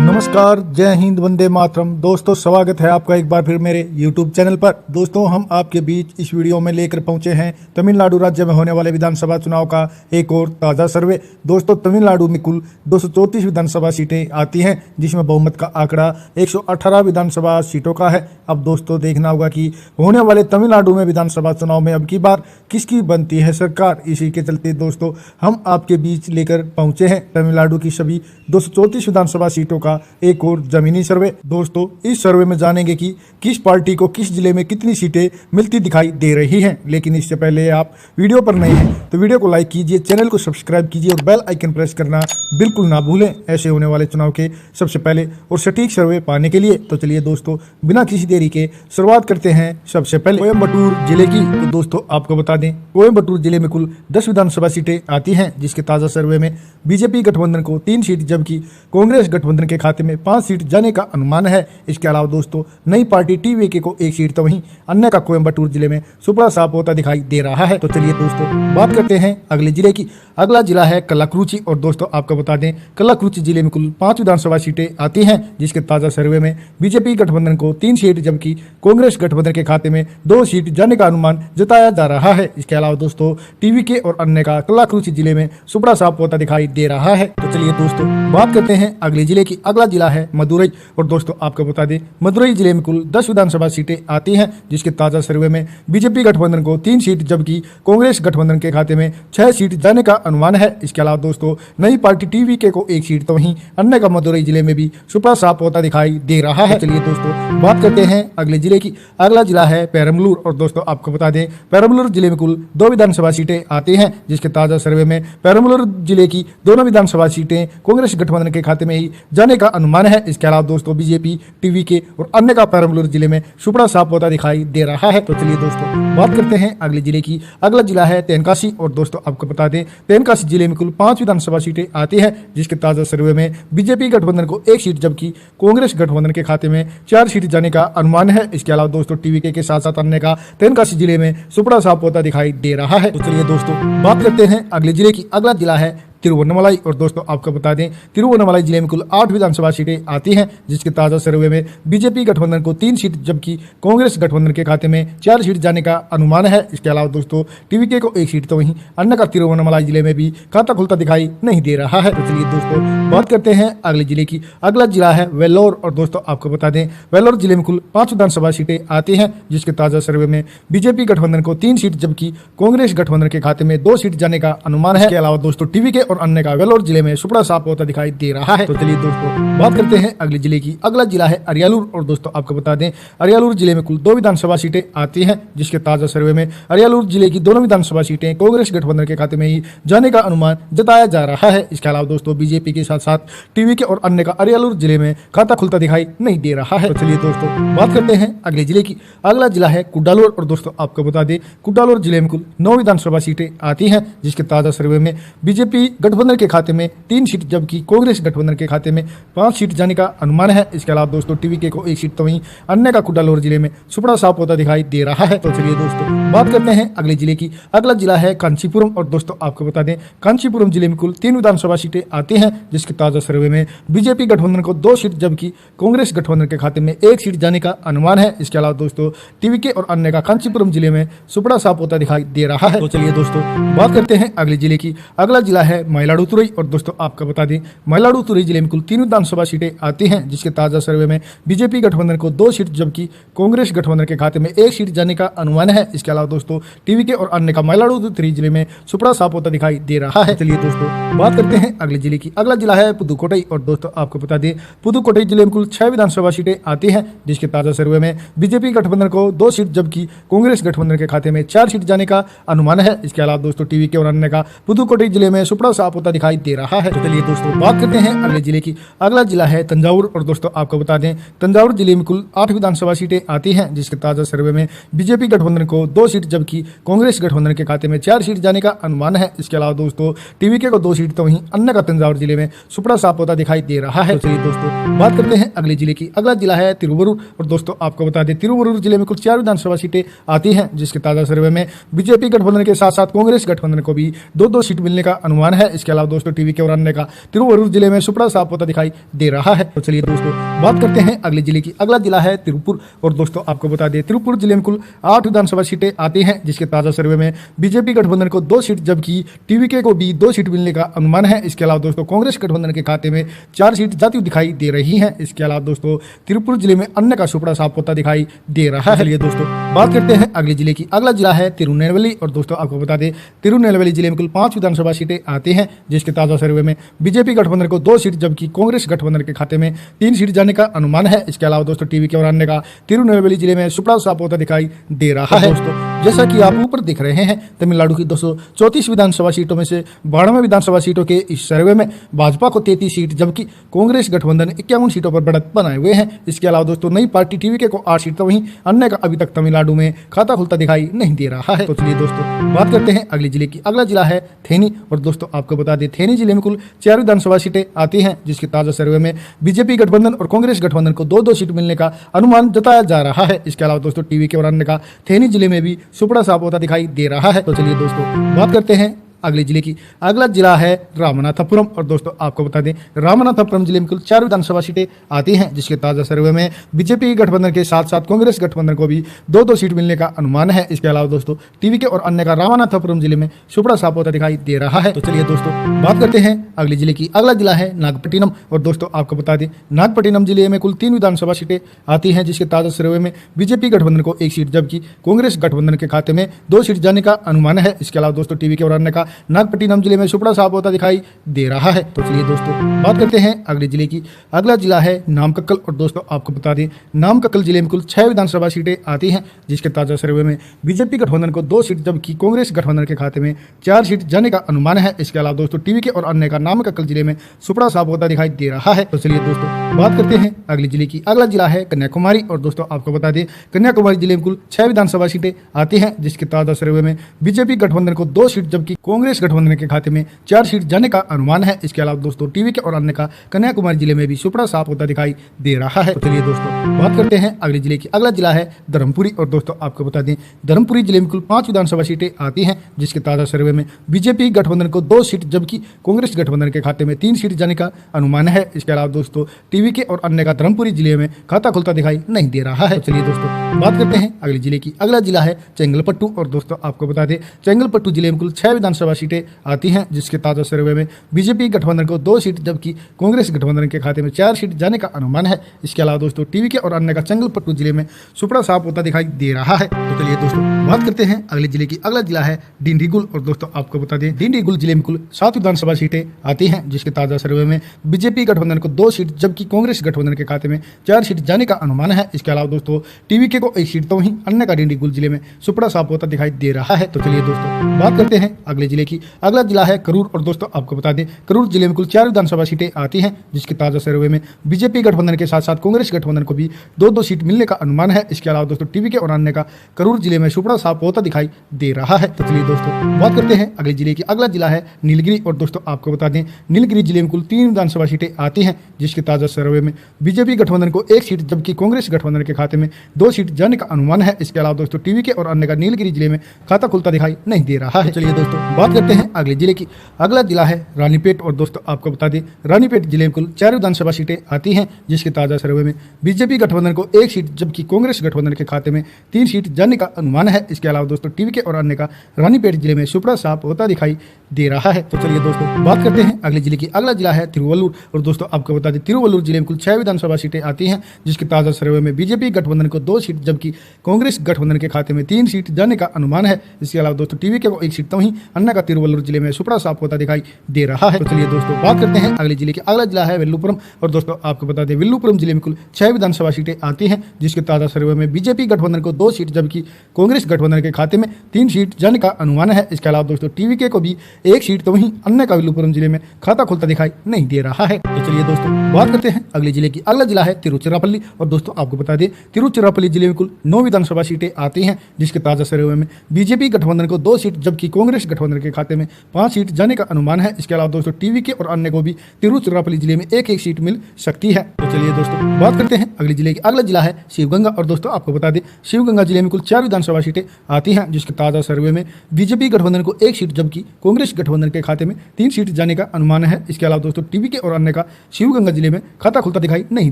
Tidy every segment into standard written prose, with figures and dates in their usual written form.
नमस्कार, जय हिंद, वंदे मातरम। दोस्तों, स्वागत है आपका एक बार फिर मेरे YouTube चैनल पर। दोस्तों, हम आपके बीच इस वीडियो में लेकर पहुंचे हैं तमिलनाडु राज्य में होने वाले विधानसभा चुनाव का एक और ताज़ा सर्वे। दोस्तों, तमिलनाडु में कुल 234 विधानसभा सीटें आती हैं, जिसमें बहुमत का आंकड़ा 118 विधानसभा सीटों का है। अब दोस्तों, देखना होगा कि होने वाले तमिलनाडु में विधानसभा चुनाव में अब की बार किसकी बनती है सरकार। इसी के चलते दोस्तों, हम आपके बीच लेकर पहुंचे हैं तमिलनाडु की सभी 234 विधानसभा सीटों का एक और जमीनी सर्वे। दोस्तों, इस सर्वे में जानेंगे कि किस पार्टी को किस जिले में कितनी सीटें मिलती दिखाई दे रही हैं। लेकिन इससे पहले आप वीडियो पर नए हैं तो वीडियो को लाइक कीजिए, चैनल को सब्सक्राइब कीजिए और बेल आइकन प्रेस करना बिल्कुल ना भूलें, ऐसे होने वाले चुनाव के सबसे पहले और सटीक सर्वे पाने के लिए। तो चलिए दोस्तों, बिना किसी देरी के शुरुआत करते हैं सबसे पहले कोयम्बटूर जिले की। तो दोस्तों, आपको बता दें, कोयम्बटूर जिले में कुल 10 विधानसभा सीटें आती हैं, जिसके ताजा सर्वे में बीजेपी गठबंधन को 3 सीट जबकि कांग्रेस गठबंधन के खाते में 5 सीट जाने का अनुमान है। इसके अलावा दोस्तों, नई पार्टी टीवीके को 1 सीट तो वहीं अन्य का कोयम्बटूर जिले में सुपड़ा साफ होता दिखाई दे रहा है। तो चलिए दोस्तों, बात करते हैं अगले जिले की। अगला जिला है कल्लाकुरिची। और दोस्तों, आपको बता दें, कल्लाकुरिची जिले में कुल 5 विधानसभा सीटें आती हैं, जिसके ताजा सर्वे में बीजेपी गठबंधन को 3 सीट जबकि कांग्रेस गठबंधन के खाते में 2 सीट जाने का अनुमान जताया जा रहा है। इसके अलावा दोस्तों, टीवीके और अन्य का कल्लाकुरिची जिले में सुपड़ा साफ होता दिखाई दे रहा है। तो चलिए दोस्तों, बात करते हैं अगले जिले की। अगला जिला है मदुरई। और दोस्तों, आपको बता दें, मदुरई जिले में कुल 10 विधानसभा सीटें आती हैं, जिसके ताजा सर्वे में बीजेपी गठबंधन को 3 सीट जबकि कांग्रेस गठबंधन के खाते में 6 सीट जाने का अनुमान है। इसके अलावा दोस्तों, नई पार्टी टीवीके को 1 सीट तो वहीं अन्य का मदुरई जिले में भी सुपड़ा साफ होता दिखाई दे रहा है। चलिए दोस्तों, बात करते हैं अगले जिले की। अगला जिला है पेरम्बलूर। और दोस्तों, आपको बता दें, पेरम्बलूर जिले में कुल 2 विधानसभा सीटें आती हैं, जिसके ताजा सर्वे में पेरम्बलूर जिले की दोनों विधानसभा सीटें कांग्रेस गठबंधन के खाते में ही जाने का अनुमान है। इसके अलावा दोस्तों, बीजेपी टीवीके और अन्य का पेरम्बलूर जिले में सुपड़ा साफ होता दिखाई दे रहा है। तो चलिए दोस्तों, बात करते हैं अगले जिले की। अगला जिला है तेनकासी। और दोस्तों, आपको बता दें, तेनकासी जिले में कुल 5 विधानसभा सीटें आती हैं, जिसके ताजा सर्वे में बीजेपी गठबंधन को 1 सीट जबकि कांग्रेस गठबंधन के खाते में 4 सीट जाने का अनुमान है। इसके अलावा दोस्तों, टीवीके के साथ साथ अन्य का तेनकासी जिले में सुपड़ा साफ होता दिखाई दे रहा है। तो चलिए दोस्तों, बात करते हैं अगले जिले की। अगला जिला है तिरुवन्नमलाई। और दोस्तों, आपको बता दें, तिरुवन्नमलाई जिले में कुल 8 विधानसभा सीटें आती हैं, जिसके ताजा सर्वे में बीजेपी गठबंधन को 3 सीट जबकि कांग्रेस गठबंधन के खाते में 4 सीट जाने का अनुमान है। इसके अलावा दोस्तों, टीवीके को 1 सीट तो वहीं अन्य का तिरुवन्नमलाई जिले में भी खाता खुलता दिखाई नहीं दे रहा है। तो चलिए दोस्तों, बात करते हैं अगले जिले की। अगला जिला है वेल्लोर। और दोस्तों, आपको बता दें, वेल्लोर जिले में कुल 5 विधानसभा सीटें आती हैं, जिसके ताजा सर्वे में बीजेपी गठबंधन को 3 सीट जबकि कांग्रेस गठबंधन के खाते में 2 सीट जाने का अनुमान है। इसके अलावा दोस्तों, टीवीके और अन्य का वेल्लोर जिले में सुपड़ा साफ होता दिखाई दे रहा है। तो चलिए दोस्तों, बात करते हैं अगले जिले की। अगला जिला है अरियालूर। और दोस्तों, आपको बता दें, अरियालूर जिले में कुल 2 विधानसभा सीटें आती हैं, जिसके ताजा सर्वे में अरियालूर जिले की दोनों विधानसभा सीटें कांग्रेस गठबंधन के खाते में ही जाने का अनुमान जताया जा रहा है। इसके अलावा दोस्तों, बीजेपी के साथ साथ टीवीके और अन्य का अरियालूर जिले में खाता खुलता दिखाई नहीं दे रहा है। तो चलिए दोस्तों, बात करते हैं अगले जिले की। अगला जिला है कुड्डालोर। और दोस्तों, आपको बता दें, कुड्डालोर जिले में कुल 9 विधानसभा सीटें आती हैं, जिसके ताजा सर्वे में बीजेपी गठबंधन के खाते में 3 सीट जबकि कांग्रेस गठबंधन के खाते में 5 सीट जाने का अनुमान है। इसके अलावा दोस्तों, टीवीके को 1 सीट तो वहीं अन्य का कुड्डालोर जिले में सुपड़ा साफ होता दिखाई दे रहा है। तो चलिए दोस्तों, बात करते हैं अगले जिले की। अगला जिला है कांचीपुरम। और दोस्तों, आपको बता दें, कांचीपुरम जिले में कुल 3 विधानसभा सीटें आती हैं, जिसके ताजा सर्वे में बीजेपी गठबंधन को 2 सीट जबकि कांग्रेस गठबंधन के खाते में 1 सीट जाने का अनुमान है। इसके अलावा दोस्तों, टीवीके और अन्य का कांचीपुरम जिले में सुपड़ा साफ होता दिखाई दे रहा है। तो चलिए दोस्तों, बात करते हैं अगले जिले की। अगला जिला है मयिलादुथुरई। और दोस्तों, आपको बता दें, मयिलादुथुरई जिले में कुल 3 विधानसभा सीटें आती हैं, जिसके ताजा सर्वे में बीजेपी गठबंधन को 2 सीट जबकि कांग्रेस गठबंधन के खाते में 1 सीट जाने का अनुमान है। इसके अलावा दोस्तों, टीवीके और अन्य का मयिलादुथुरई जिले में सुपड़ा साफ होता दिखाई दे रहा है। चलिए दोस्तों, बात करते हैं अगले जिले की। अगला जिला है पुदुकोटई। और दोस्तों, आपको बता दें, पुदुकोटई जिले में कुल 6 विधानसभा सीटें आती हैं, जिसके ताजा सर्वे में बीजेपी गठबंधन को 2 सीट जबकि कांग्रेस गठबंधन के खाते में 4 सीट जाने का अनुमान है। इसके अलावा दोस्तों, टीवीके और अन्य का पुदुकोटई जिले में सुपड़ा साफ होता दिखाई दे रहा है। तो चलिए दोस्तों, बात करते हैं अगले जिले की। अगला जिला है तंजावुर। और दोस्तों, आपको बता दें, तंजावुर जिले में कुल 8 विधानसभा सीटें आती हैं, जिसके ताजा सर्वे में बीजेपी गठबंधन को 2 सीट जबकि कांग्रेस गठबंधन के खाते में 4 सीट जाने का अनुमान है। इसके अलावा दोस्तों, टीवीके को 2 सीट तो वहीं अन्य का तंजावुर जिले में सुपड़ा साफ होता दिखाई दे रहा है। तो चलिए दोस्तों, बात करते हैं अगले जिले की। अगला जिला है तिरुवरूर। और दोस्तों, आपको बता दें, तिरुवरूर जिले में कुल 4 विधानसभा सीटें आती हैं, जिसके ताजा सर्वे में बीजेपी गठबंधन के साथ साथ कांग्रेस गठबंधन को भी 2-2 सीट मिलने का अनुमान है। है। इसके अलावा दोस्तों टीवी के और अन्य का तिरुवरूर जिले में सुपड़ा साफ होता दिखाई दे रहा है। तो चलिए दोस्तों बात करते हैं अगले जिले की। अगला जिला है तिरुपुर और दोस्तों आपको बता दें तिरुपुर जिले में कुल 8 विधानसभा सीटें आती हैं, जिसके ताजा सर्वे में बीजेपी गठबंधन को 2 सीट जबकि टीवीके को भी 2 सीट मिलने का अनुमान है। इसके अलावा दोस्तों कांग्रेस गठबंधन के खाते में 4 सीट जाती हुई दिखाई दे रही है। इसके अलावा दोस्तों तिरुपुर जिले में अन्य का सुपड़ा साफ होता दिखाई दे रहा है। चलिए दोस्तों बात करते हैं अगले जिले की। अगला जिला है तिरुनेलवेली और दोस्तों आपको बता दें तिरुनेलवेली जिले में कुल 5 विधानसभा सीटें आती हैं, जिसके ताजा सर्वे में बीजेपी गठबंधन को 2 सीट जबकि कांग्रेस गठबंधन के खाते में 3 सीट जाने का अनुमान है। इसके अलावा दोस्तों टीवी के और अन्य का तिरुनेलवेली जिले में सुपड़ा साफ होता दिखाई दे रहा है। दोस्तों जैसा कि आप ऊपर देख रहे हैं तमिलनाडु की 234 विधानसभा सीटों में से 92 विधानसभा सीटों के इस सर्वे में भाजपा को 33 सीट जबकि कांग्रेस गठबंधन 51 सीटों पर बढ़त बनाए हुए हैं। इसके अलावा दोस्तों नई पार्टी टीवीके को 8 सीट तो वहीं अन्य का अभी तक तमिलनाडु में खाता खुलता दिखाई नहीं दे रहा है। तो चलिए दोस्तों बात करते हैं अगले जिले की। अगला जिला है थेनी और दोस्तों आपको बता दें थेनी जिले में कुल 4 विधानसभा सीटें आती हैं, जिसके ताजा सर्वे में बीजेपी गठबंधन और कांग्रेस गठबंधन को 2-2 सीट मिलने का अनुमान जताया जा रहा है। इसके अलावा दोस्तों टीवी के और अन्य का थेनी जिले में भी सुपड़ा साफ होता दिखाई दे रहा है। तो चलिए दोस्तों बात करते हैं अगले जिले की। अगला जिला है रामनाथपुरम और दोस्तों आपको बता दें रामनाथपुरम जिले में कुल 4 विधानसभा सीटें आती हैं, जिसके ताजा सर्वे में बीजेपी गठबंधन के साथ साथ कांग्रेस गठबंधन को भी 2-2 सीट मिलने का अनुमान है। इसके अलावा दोस्तों टीवी के और अन्य का रामनाथपुरम जिले में सुपड़ा साफ होता दिखाई दे रहा है। तो चलिए दोस्तों बात करते हैं अगले जिले की। अगला जिला है नागपट्टिनम और दोस्तों आपको बता दें नागपट्टिनम जिले में कुल 3 विधानसभा सीटें आती हैं, जिसके ताजा सर्वे में बीजेपी गठबंधन को 1 सीट जबकि कांग्रेस गठबंधन के खाते में 2 सीट जाने का अनुमान है। इसके अलावा दोस्तों टीवी के और अन्य का नागपट्टिनम जिले में सुपड़ा साफ होता दिखाई दे रहा है। तो चलिए दोस्तों बात करते हैं अगले जिले की। अगला जिला है नामक्कल और दोस्तों आपको बता दें नामक्कल जिले में कुल 6 विधानसभा सीटें आती हैं, जिसके ताजा सर्वे में बीजेपी गठबंधन को 2 सीट जबकि कांग्रेस गठबंधन के खाते में 4 सीट जाने का अनुमान है। इसके अलावा दोस्तों टीवी के और अन्य का नामक्कल जिले में सुपड़ा साफ होता दिखाई दे रहा है। तो चलिए दोस्तों बात करते हैं अगले जिले की। अगला जिला है कन्याकुमारी और दोस्तों आपको बता दें कन्याकुमारी जिले में कुल 6 विधानसभा सीटें आती हैं, जिसके ताजा सर्वे में बीजेपी गठबंधन को 2 सीट जबकि कांग्रेस गठबंधन के खाते में 4 सीट जाने का अनुमान है। इसके अलावा दोस्तों टीवी के और अन्य का कन्याकुमारी जिले में भी सुपड़ा साफ होता दिखाई दे रहा है। तो चलिए दोस्तों बात करते हैं अगले जिले की। अगला जिला है धर्मपुरी और दोस्तों आपको बता दें धर्मपुरी जिले में कुल 5 विधानसभा सीटें आती हैं, जिसके ताजा सर्वे में बीजेपी गठबंधन को 2 सीट जबकि कांग्रेस गठबंधन के खाते में 3 सीट जाने का अनुमान है। इसके अलावा दोस्तों टीवी के और अन्य का धर्मपुरी जिले में खाता खुलता दिखाई नहीं दे रहा है। तो चलिए दोस्तों बात करते हैं अगले जिले की। अगला जिला है चेंगलपट्टू और दोस्तों आपको बता दें चेंगलपट्टू जिले में कुल 6 विधानसभा सीटें आती हैं, जिसके ताजा सर्वे में बीजेपी गठबंधन को 2 सीट जबकि कांग्रेस गठबंधन के खाते में 4 सीट जाने का अनुमान है। इसके अलावा दोस्तों टीवी के और अन्य का चेंगलपट्टू जिले में सुपड़ा साफ होता दिखाई दे रहा है। तो चलिए दोस्तों बात करते हैं अगले जिले की। अगला जिला है डिंडीगुल और दोस्तों आपको बता दें डिंडीगुल जिले में कुल 7 विधानसभा सीटें आती हैं, जिसके ताजा सर्वे में बीजेपी गठबंधन को 2 सीट जबकि कांग्रेस गठबंधन के खाते में 4 सीट जाने का अनुमान है। इसके अलावा दोस्तों टीवी के को 1 सीट तो वहीं अन्य का डिंडीगुल जिले में सुपड़ा साफ होता दिखाई दे रहा है। तो चलिए दोस्तों बात करते हैं अगले जिले की। अगला जिला है करूर और दोस्तों आपको बता दें करूर जिले में कुल 4 विधानसभा सीटें आती हैं, जिसके ताजा सर्वे में बीजेपी गठबंधन के साथ साथ कांग्रेस गठबंधन को भी 2-2 सीट मिलने का अनुमान है। इसके अलावा दोस्तों टीवी के और अन्य का करूर जिले में सुपड़ा साफ होता दिखाई दे रहा है। तो चलिए दोस्तों बात करते हैं अगले जिले की। अगला जिला है नीलगिरी और दोस्तों आपको बता दें नीलगिरी जिले में कुल 3 विधानसभा सीटें आती हैं, जिसके ताजा सर्वे में बीजेपी गठबंधन को 1 सीट जबकि कांग्रेस गठबंधन के खाते में 2 सीट जाने का अनुमान है। इसके अलावा दोस्तों टीवी के और अन्य का नीलगिरी जिले में खाता खुलता दिखाई नहीं दे रहा है। चलिए दोस्तों बात करते हैं अगले जिले की। अगला जिला है रानीपेट और दोस्तों आपको बता दें रानीपेट जिले में कुल 4 विधानसभा सीटें आती हैं, जिसके ताजा सर्वे में बीजेपी गठबंधन को 1 सीट जबकि कांग्रेस गठबंधन के खाते में 3 सीट जाने का अनुमान है। इसके अलावा दोस्तों टीवी के और अन्य का रानीपेट जिले में सुपड़ा साफ होता दिखाई दे रहा है। तो चलिए दोस्तों बात करते हैं अगले जिले की। अगला जिला है तिरुवल्लुर और दोस्तों आपको बता दें तिरुवल्लुर जिले में कुल 6 विधानसभा सीटें आती हैं, जिसके ताजा सर्वे में बीजेपी गठबंधन को 2 सीट जबकि कांग्रेस गठबंधन के खाते में 3 सीट जाने का अनुमान है। इसके अलावा दोस्तों टीवी के को 1 सीट तो वहीं अन्य का तिरुवल्लुर जिले में सुपड़ा साफ होता दिखाई दे रहा है। तो चलिए दोस्तों बात करते हैं अगले जिले की। अगला जिला है विल्लुपुरम और दोस्तों आपको बता दें विल्लुपुरम जिले में कुल 6 विधानसभा सीटें आती हैं, जिसके ताजा सर्वे में बीजेपी गठबंधन को 2 सीट जबकि कांग्रेस गठबंधन के खाते में 3 सीट जाने का अनुमान है। इसके अलावा दोस्तों टीवी के को भी 1 सीट तो वहीं अन्य का विल्लुपुरम जिले में खाता खुलता दिखाई नहीं दे रहा है। तो चलिए दोस्तों बात करते हैं अगले जिले की। अगला जिला है तिरुचिरापल्ली और दोस्तों आपको बता दें तिरुचिरापल्ली जिले में कुल 9 विधानसभा सीटें आती हैं, जिसके ताजा सर्वे में बीजेपी गठबंधन को 2 सीट जबकि कांग्रेस गठबंधन के खाते में 5 सीट जाने का अनुमान है। इसके अलावा दोस्तों टीवीके और अन्य को भी तिरुचिरापल्ली जिले में एक सीट मिल सकती है। तो चलिए दोस्तों बात करते हैं अगले जिले की। अगला जिला है शिवगंगा और दोस्तों आपको बता दें शिवगंगा जिले में कुल 4 विधानसभा सीटें आती हैं, जिसके ताजा सर्वे में बीजेपी गठबंधन को 1 सीट जबकि कांग्रेस गठबंधन के खाते में 3 सीट जाने का अनुमान है। इसके अलावा दोस्तों टीवीके और अन्य का शिवगंगा जिले में खाता खुलता दिखाई नहीं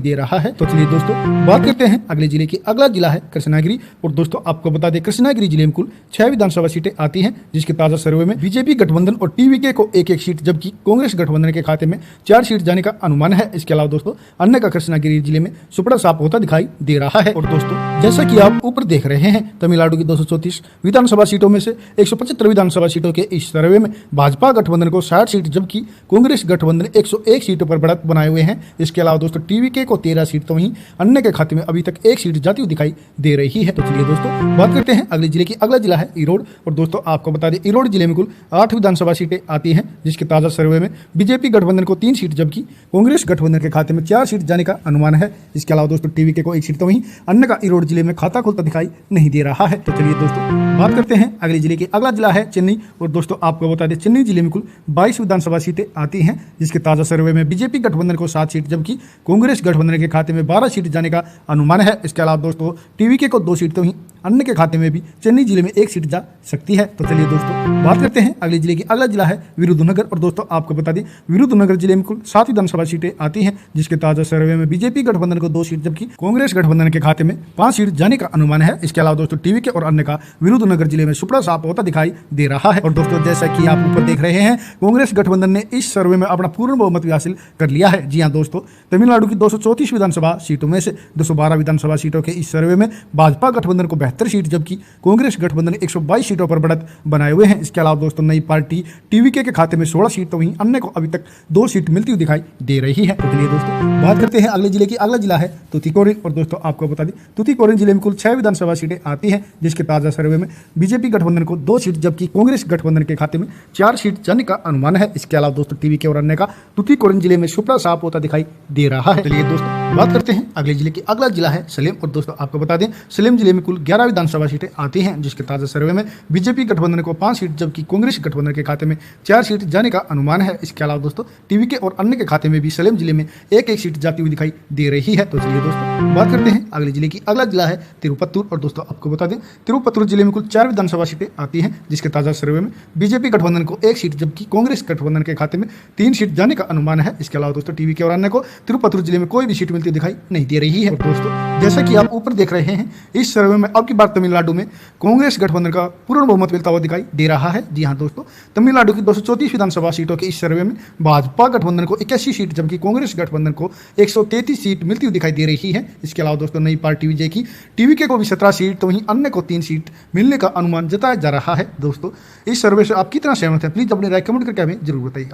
दे रहा है। तो चलिए दोस्तों बात करते हैं अगले जिले की। अगला जिला है कृष्णागिरी और दोस्तों आपको बता दें कृष्णागिरी जिले में कुल 6 विधानसभा सीटें आती हैं, जिसके ताजा सर्वे में बीजेपी गठबंधन और टीवीके को एक सीट जबकि कांग्रेस गठबंधन के खाते में 4 सीट जाने का अनुमान है। इसके अलावा दोस्तों अन्य का कृष्णागिरी जिले में सुपड़ा साफ होता दिखाई दे रहा है। और दोस्तों जैसा कि आप ऊपर देख रहे हैं तमिलनाडु की 234 विधानसभा सीटों में से 175 विधानसभा सीटों के इस सर्वे में भाजपा गठबंधन को 60 सीट जबकि कांग्रेस गठबंधन 101 सीटों पर बढ़त बनाए हुए हैं। इसके अलावा दोस्तों टीवीके को 13 सीट तो वहीं अन्य के खाते में अभी तक 1 सीट जाती हुई दिखाई दे रही है। तो चलिए दोस्तों बात करते हैं अगले जिले की। अगला जिला है इरोड और दोस्तों आपको बता दें इरोड जिले में कुल 8 विधानसभा सीटें आती हैं, जिसके ताजा सर्वे में बीजेपी गठबंधन को 3 सीट जबकि कांग्रेस गठबंधन के खाते में 4 सीट जाने का अनुमान है। इसके अलावा दोस्तों टीवीके को 1 सीट तो वहीं अन्य का इरोड जिले में खाता खुलता दिखाई नहीं दे रहा है। तो चलिए दोस्तों बात करते हैं अगले जिले की। अगला जिला है चेन्नई और दोस्तों आपको बता दें चेन्नई जिले में कुल 22 विधानसभा सीटें आती हैं, जिसके ताजा सर्वे में बीजेपी गठबंधन को 7 सीट जबकि कांग्रेस गठबंधन के खाते में 12 सीट जाने का अनुमान है। इसके अलावा दोस्तों टीवीके को 2 सीट तो वहीं अन्य के खाते में भी चेन्नई जिले में 1 सीट जा सकती है। तो चलिए दोस्तों बात करते हैं अगले जिले की। अगला जिला है विरुधुनगर और दोस्तों आपको बता दें विरुधुनगर जिले में कुल 7 विधानसभा सीटें आती हैं, जिसके ताजा सर्वे में बीजेपी गठबंधन को 2 सीट जबकि कांग्रेस गठबंधन के खाते में 5 सीट जाने का अनुमान है। इसके अलावा दोस्तों टीवीके और अन्य का विरुधुनगर जिले में सुपड़ा साफ होता दिखाई दे रहा है। और दोस्तों जैसा कि आप ऊपर देख रहे हैं कांग्रेस गठबंधन ने इस सर्वे में अपना पूर्ण बहुमत हासिल कर लिया है। जी हां दोस्तों तमिलनाडु की 234 विधानसभा सीटों में से 212 विधानसभा सीटों के इस सर्वे में भाजपा गठबंधन को 72 सीट जबकि कांग्रेस गठबंधन 122 सीटों पर बढ़त बनाए हुए हैं। इसके अलावा दोस्तों नई पार्टी टीवीके के खाते में 16 सीट तो वहीं अन्य को अभी तक 2 सीट मिलती हुई दिखाई दे रही है। तो चलिए दोस्तों बात करते हैं अगले जिले की। अगला जिला है तूतीकोरिन और दोस्तों आपको बता दें तूतीकोरिन जिले में कुल 6 विधानसभा सीटें आती हैं, जिसके ताजा सर्वे में बीजेपी गठबंधन को 2 सीट जबकि कांग्रेस गठबंधन के खाते में 4 सीट जाने का अनुमान है। इसके अलावा दोस्तों टीवीके और अन्य का तूतीकोरिन जिले में सुपड़ा साफ होता दिखाई दे रहा है। चलिए दोस्तों बात करते हैं अगले जिले की। अगला जिला है सलेम और दोस्तों आपको बता दें सलेम जिले में कुल 11 विधानसभा सीटें आती हैं, जिसके ताजा सर्वे में बीजेपी गठबंधन को 5 सीट जबकि कांग्रेस गठबंधन के खाते में 4 सीट जाने का अनुमान है। इसके अलावा दोस्तों टीवीके और अन्य के खाते में भी सलेम जिले में 1 सीट जाती हुई दिखाई दे रही है। तो चलिए दोस्तों बात करते हैं अगले जिले की। अगला जिला है तिरुपत्तूर और दोस्तों आपको बता दें तिरुपत्तूर जिले में कुल 4 विधानसभा सीटें आती हैं, जिसके ताजा सर्वे में बीजेपी गठबंधन को 1 सीट जबकि कांग्रेस गठबंधन के खाते में 3 सीट जाने का अनुमान है। इसके अलावा दोस्तों टीवीके और अन्य को तिरुपत्तूर जिले में कोई भी सीट मिलती दिखाई नहीं दे रही है। और दोस्तों जैसा कि आप ऊपर देख रहे हैं इस सर्वे में अब की बार तमिलनाडु में कांग्रेस गठबंधन का पूर्ण बहुमत मिलता हुआ दिखाई दे रहा है। जी हां दोस्तों तमिलनाडु की 234 विधानसभा सीटों के इस सर्वे में भाजपा गठबंधन को 81 सीट जबकि कांग्रेस गठबंधन को 133 सीट मिलती हुई दिखाई दे रही है। इसके अलावा दोस्तों नई पार्टी विजय की टीवीके को भी 17 सीट तो वहीं अन्य को 3 सीट मिलने का अनुमान जताया जा रहा है। दोस्तों इस सर्वे से आप कितना सहमत हैं प्लीज अपनी राय कमेंट करके हमें जरूर बताइएगा।